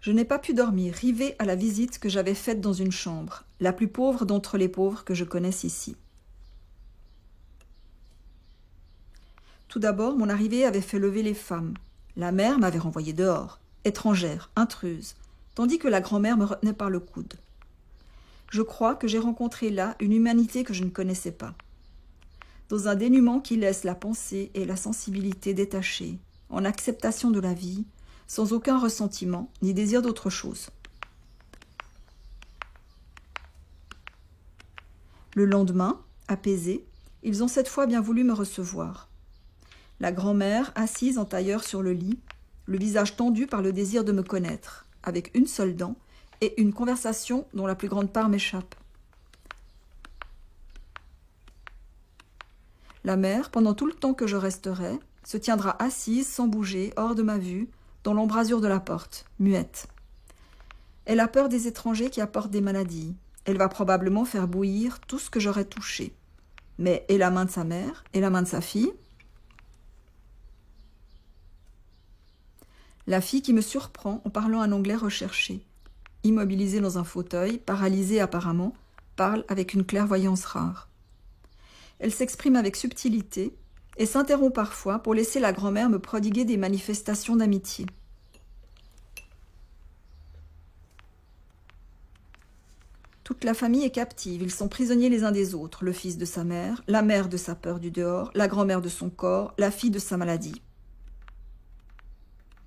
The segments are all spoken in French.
Je n'ai pas pu dormir, rivée à la visite que j'avais faite dans une chambre, la plus pauvre d'entre les pauvres que je connaisse ici. Tout d'abord, mon arrivée avait fait lever les femmes. La mère m'avait renvoyée dehors, étrangère, intruse, tandis que la grand-mère me retenait par le coude. Je crois que j'ai rencontré là une humanité que je ne connaissais pas. Dans un dénuement qui laisse la pensée et la sensibilité détachées, en acceptation de la vie, sans aucun ressentiment ni désir d'autre chose. Le lendemain, apaisés, ils ont cette fois bien voulu me recevoir. La grand-mère, assise en tailleur sur le lit, le visage tendu par le désir de me connaître, avec une seule dent, et une conversation dont la plus grande part m'échappe. La mère, pendant tout le temps que je resterai, se tiendra assise sans bouger, hors de ma vue, dans l'embrasure de la porte, muette. Elle a peur des étrangers qui apportent des maladies. Elle va probablement faire bouillir tout ce que j'aurai touché. Mais et la main de sa mère, et la main de sa fille? La fille qui me surprend en parlant un anglais recherché, immobilisée dans un fauteuil, paralysée apparemment, parle avec une clairvoyance rare. Elle s'exprime avec subtilité et s'interrompt parfois pour laisser la grand-mère me prodiguer des manifestations d'amitié. Toute la famille est captive, ils sont prisonniers les uns des autres, le fils de sa mère, la mère de sa peur du dehors, la grand-mère de son corps, la fille de sa maladie.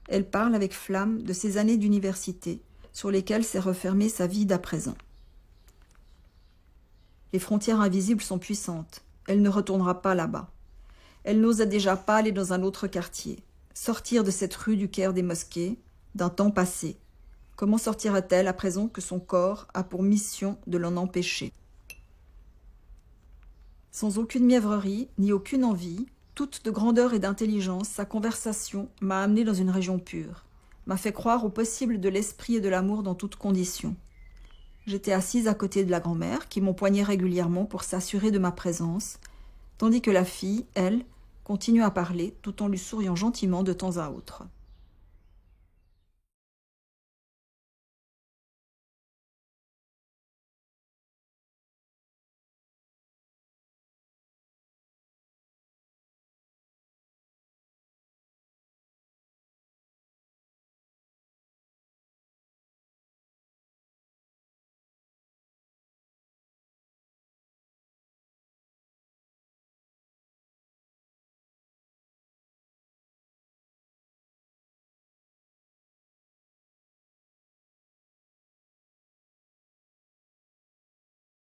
Elle parle avec flamme de ses années d'université, sur lesquelles s'est refermée sa vie d'à présent. Les frontières invisibles sont puissantes. Elle ne retournera pas là-bas. Elle n'ose déjà pas aller dans un autre quartier, sortir de cette rue du Caire des Mosquées, d'un temps passé. Comment sortira-t-elle à présent que son corps a pour mission de l'en empêcher? Sans aucune mièvrerie, ni aucune envie, toute de grandeur et d'intelligence, sa conversation m'a amenée dans une région pure, m'a fait croire au possible de l'esprit et de l'amour dans toutes conditions. J'étais assise à côté de la grand-mère, qui m'empoignait régulièrement pour s'assurer de ma présence, tandis que la fille, elle, continue à parler, tout en lui souriant gentiment de temps à autre.